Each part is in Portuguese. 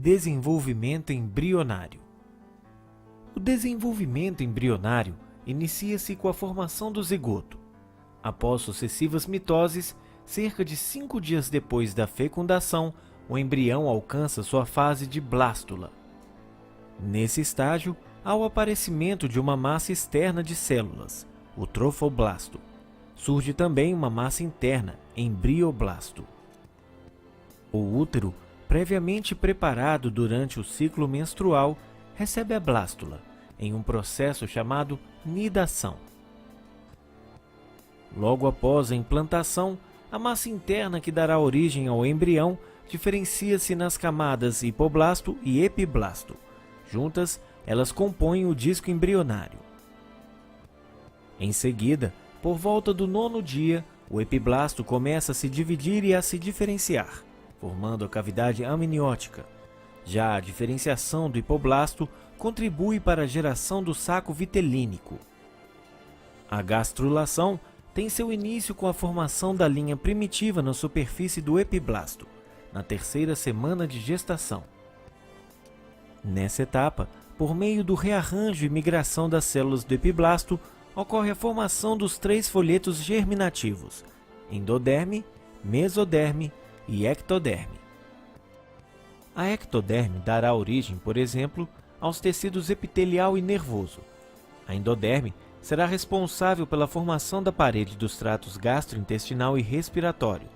Desenvolvimento embrionário. O desenvolvimento embrionário inicia-se com a formação do zigoto. Após sucessivas mitoses, cerca de 5 dias depois da fecundação, o embrião alcança sua fase de blástula. Nesse estágio, há o aparecimento de uma massa externa de células, o trofoblasto. Surge também uma massa interna, embrioblasto. O útero, previamente preparado durante o ciclo menstrual, recebe a blástula, em um processo chamado nidação. Logo após a implantação, a massa interna que dará origem ao embrião diferencia-se nas camadas hipoblasto e epiblasto. Juntas, elas compõem o disco embrionário. Em seguida, por volta do 9º dia, o epiblasto começa a se dividir e a se diferenciar, formando a cavidade amniótica. Já a diferenciação do hipoblasto contribui para a geração do saco vitelínico. A gastrulação tem seu início com a formação da linha primitiva na superfície do epiblasto, na 3ª semana de gestação. Nessa etapa, por meio do rearranjo e migração das células do epiblasto, ocorre a formação dos 3 folhetos germinativos, endoderme, mesoderme e ectoderme. A ectoderme dará origem, por exemplo, aos tecidos epitelial e nervoso. A endoderme será responsável pela formação da parede dos tratos gastrointestinal e respiratório,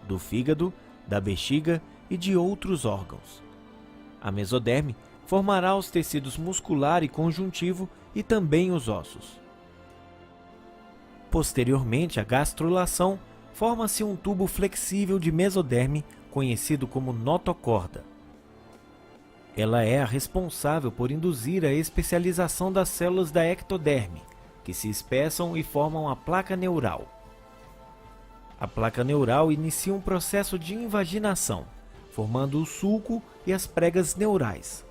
do fígado, da bexiga e de outros órgãos. A mesoderme formará os tecidos muscular e conjuntivo e também os ossos. Posteriormente à gastrulação, forma-se um tubo flexível de mesoderme, conhecido como notocorda. Ela é a responsável por induzir a especialização das células da ectoderme, que se espessam e formam a placa neural. A placa neural inicia um processo de invaginação, formando o sulco e as pregas neurais.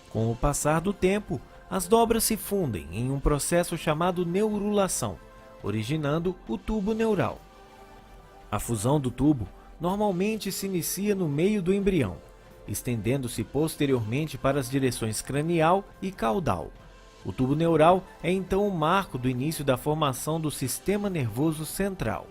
Com o passar do tempo, as dobras se fundem em um processo chamado neurulação, originando o tubo neural. A fusão do tubo normalmente se inicia no meio do embrião, estendendo-se posteriormente para as direções cranial e caudal. O tubo neural é então o marco do início da formação do sistema nervoso central.